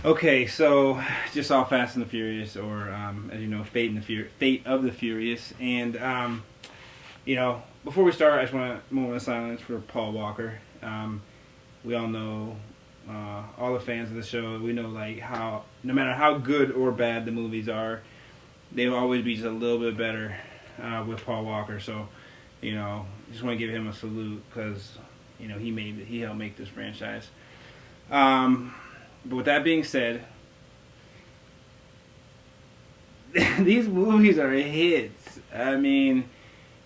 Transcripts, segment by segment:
Okay, so just saw Fast and the Furious, or as you know, Fate of the Furious, and before we start, I just want a moment of silence for Paul Walker. We all know, all the fans of the show, we know like how no matter how good or bad the movies are, they will always be just a little bit better with Paul Walker. So, just want to give him a salute because he helped make this franchise. But with that being said, these movies are hits. I mean,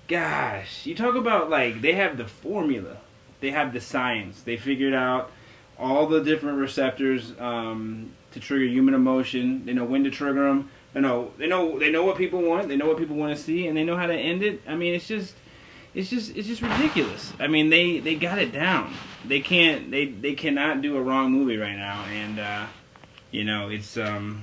gosh, you talk about like they have the formula, they have the science, they figured out all the different receptors to trigger human emotion. They know when to trigger them. They know what people want. They know what people want to see, and they know how to end it. I mean, it's just ridiculous. I mean, they got it down. They cannot do a wrong movie right now, and it's a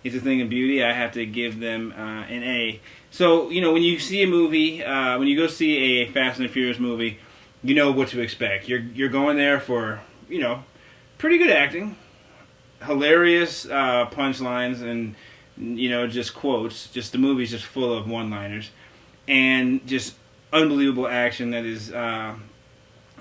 thing of beauty. I have to give them an A. So when you see a movie, when you go see a Fast and the Furious movie, you know what to expect. You're going there for pretty good acting, hilarious punchlines, and just quotes. Just the movie's just full of one-liners, and just unbelievable action that is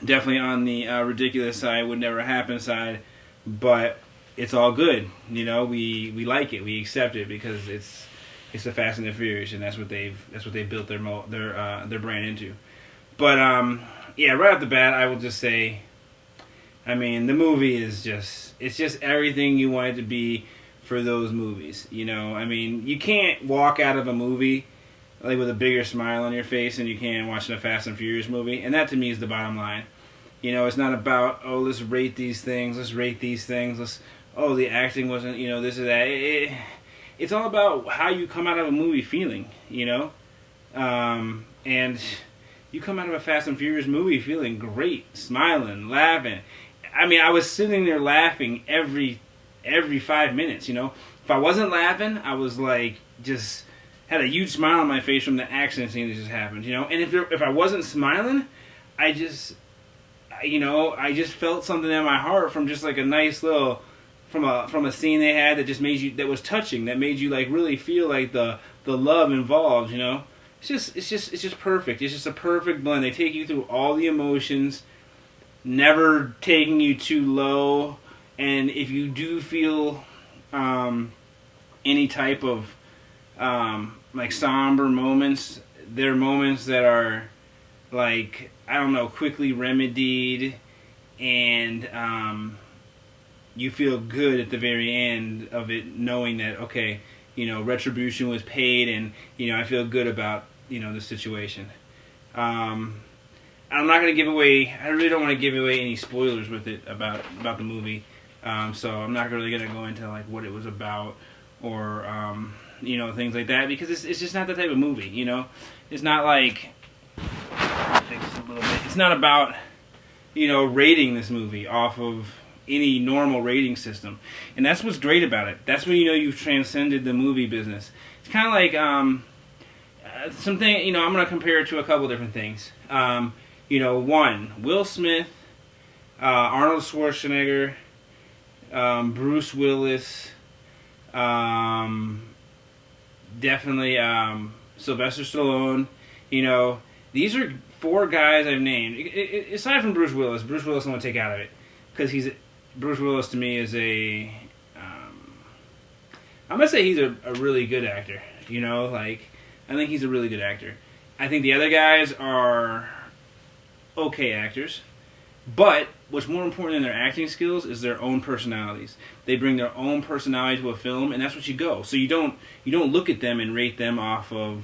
definitely on the ridiculous side, would never happen side, but it's all good. We like it, we accept it because it's the Fast and the Furious, and that's what they've built their brand into. But right off the bat, I will just say, I mean, the movie is it's just everything you want it to be for those movies. I mean, you can't walk out of a movie like with a bigger smile on your face than you can watching a Fast and Furious movie, and that to me is the bottom line. It's not about let's rate these things, the acting wasn't this or that. It's all about how you come out of a movie feeling, and you come out of a Fast and Furious movie feeling great, smiling, laughing. I mean, I was sitting there laughing every 5 minutes. If I wasn't laughing, I was like just had a huge smile on my face from the action scene that just happened, And if I wasn't smiling, I just felt something in my heart from just like a nice little from a scene they had that just that was touching, that made you like really feel like the love involved, It's just perfect. It's just a perfect blend. They take you through all the emotions, never taking you too low, and if you do feel any type of like somber moments, they're moments that are like, I don't know, quickly remedied, and you feel good at the very end of it, knowing that okay, retribution was paid, and I feel good about the situation. I'm not going to give away. I really don't want to give away any spoilers with it about the movie. So I'm not really going to go into like what it was about or things like that, because it's just not that type of movie. It's not like it's not about rating this movie off of any normal rating system, and that's what's great about it. That's when you've transcended the movie business. It's kind of like something. I'm going to compare it to a couple different things. One, Will Smith, Arnold Schwarzenegger, Bruce Willis, definitely Sylvester Stallone. These are four guys I've named. Aside from Bruce Willis I'm going to take out of it, because Bruce Willis to me is I'm going to say he's a really good actor. I think he's a really good actor. I think the other guys are okay actors, but what's more important than their acting skills is their own personalities. They bring their own personality to a film, and that's what you go. So you don't look at them and rate them off of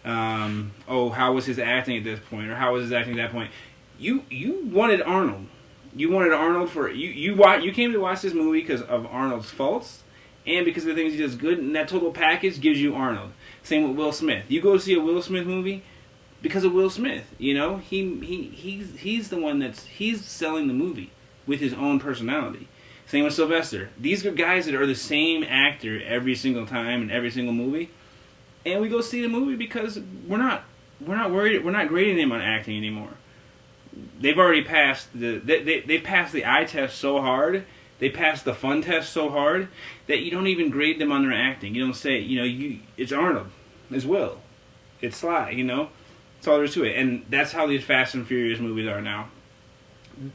how was his acting at this point, or how was his acting at that point. You wanted Arnold. You wanted Arnold for you came to watch this movie because of Arnold's faults and because of the things he does good, and that total package gives you Arnold. Same with Will Smith. You go see a Will Smith movie because of Will Smith. He's the one he's selling the movie with his own personality. Same with Sylvester. These are guys that are the same actor every single time in every single movie, and we go see the movie because we're not worried. We're not grading him on acting anymore. They've already passed they passed the eye test so hard they pass the fun test so hard that you don't even grade them on their acting. You don't say, it's Arnold, it's Will, it's Sly, That's all there is to it. And that's how these Fast and Furious movies are now.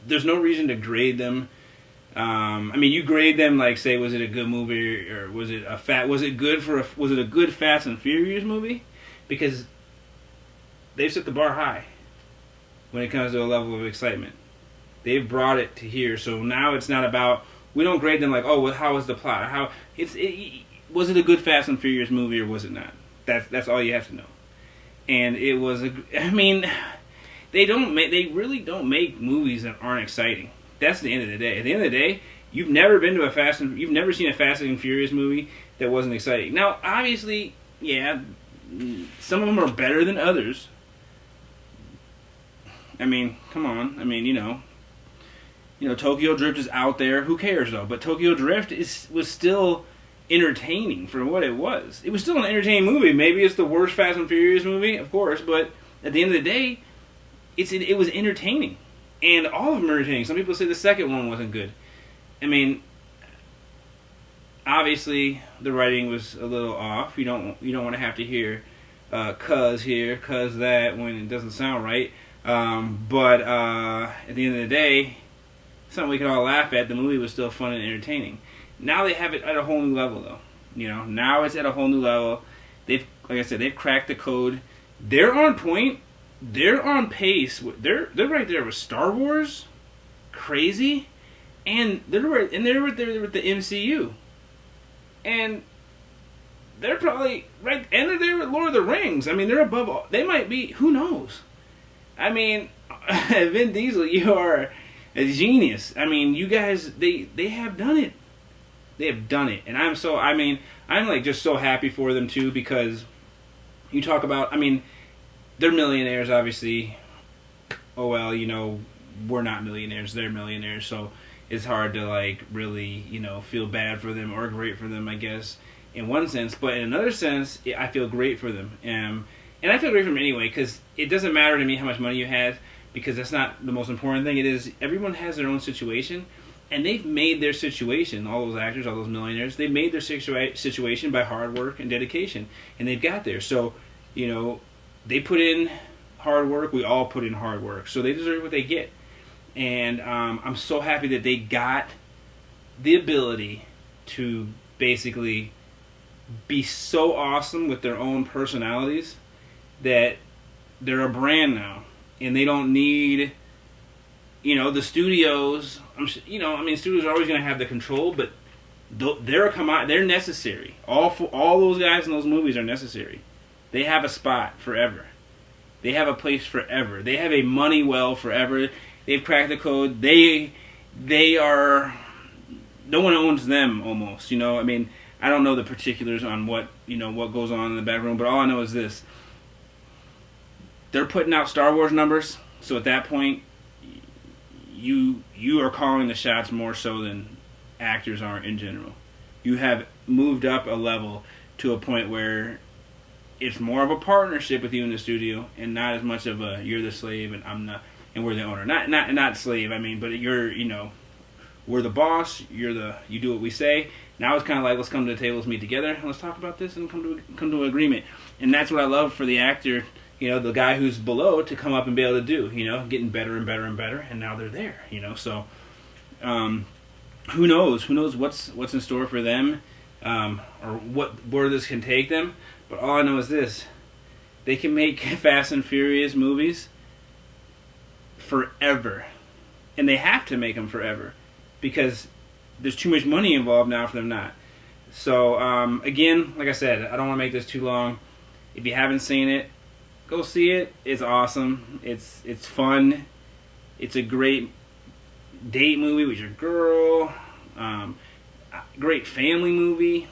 There's no reason to grade them. You grade them like, say, was it a good movie or was it a good Fast and Furious movie? Because they've set the bar high when it comes to a level of excitement. They've brought it to here, so now it's not about, we don't grade them like, oh, well, how was the plot? Was it a good Fast and Furious movie or was it not? That's all you have to know. And it was they really don't make movies that aren't exciting. That's the end of the day. At the end of the day, you've never seen a Fast and Furious movie that wasn't exciting. Now, obviously, yeah, some of them are better than others. Come on. Tokyo Drift is out there. Who cares, though? But Tokyo Drift was still entertaining for what it was. It was still an entertaining movie. Maybe it's the worst Fast and Furious movie, of course, but at the end of the day, it was entertaining. And all of them are entertaining. Some people say the second one wasn't good. Obviously, the writing was a little off. You don't want to have to hear "cuz" here, "cuz" that when it doesn't sound right. But at the end of the day, something we can all laugh at. The movie was still fun and entertaining. Now they have it at a whole new level, though. Now it's at a whole new level. Like I said, they've cracked the code. They're on point. They're on pace. They're right there with Star Wars, crazy, and they're right there with the MCU. And they're probably right, and they're there with Lord of the Rings. They're above all. They might be. Who knows? Vin Diesel, you are a genius. You guys, they have done it. They have done it, and I'm like just so happy for them too, because you talk about, they're millionaires, obviously. Oh well, we're not millionaires; they're millionaires, so it's hard to like really, feel bad for them or great for them, I guess, in one sense. But in another sense, I feel great for them, and I feel great for them anyway, because it doesn't matter to me how much money you have, because that's not the most important thing. It is, everyone has their own situation, and they've made their situation. All those actors, all those millionaires, they made their situation by hard work and dedication, and they've got there. So, they put in hard work. We all put in hard work, so they deserve what they get. And I'm so happy that they got the ability to basically be so awesome with their own personalities that they're a brand now, and they don't need, the studios. Studios are always going to have the control, but they're necessary. All those guys in those movies are necessary. They have a spot forever. They have a place forever. They have a money well forever. They've cracked the code. They are. No one owns them almost. I don't know the particulars on what goes on in the back room, but all I know is this: they're putting out Star Wars numbers. So at that point, you are calling the shots more so than actors are in general. You have moved up a level to a point where it's more of a partnership with you in the studio, and not as much of a you're the slave and I'm not, and we're the owner. Not slave. But you're we're the boss. You do what we say. Now it's kind of like, let's come to the table, let's meet together, and let's talk about this and come to an agreement. And that's what I love for the actor, the guy who's below, to come up and be able to do. Getting better and better and better, and now they're there. So who knows? Who knows what's in store for them, or where this can take them. But all I know is this: they can make Fast and Furious movies forever. And they have to make them forever, because there's too much money involved now for them not. So, again, like I said, I don't want to make this too long. If you haven't seen it, go see it. It's awesome. It's fun. It's a great date movie with your girl. Great family movie.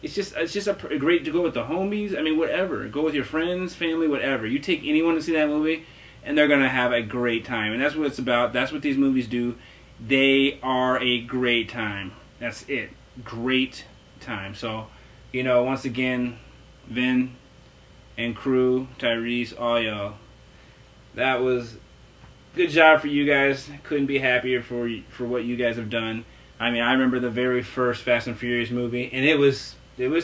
It's just a great to go with the homies. Whatever. Go with your friends, family, whatever. You take anyone to see that movie, and they're gonna have a great time. And that's what it's about. That's what these movies do. They are a great time. That's it. Great time. So, once again, Vin and crew, Tyrese, all y'all. That was good job for you guys. Couldn't be happier for what you guys have done. I mean, I remember the very first Fast and Furious movie, and it was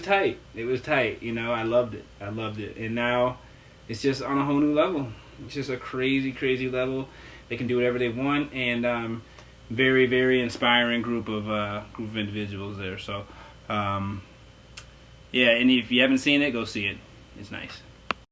tight. It was tight. You know, I loved it. I loved it. And now it's just on a whole new level. It's just a crazy, crazy level. They can do whatever they want, and very, very inspiring group of individuals there. So, yeah. And if you haven't seen it, go see it. It's nice.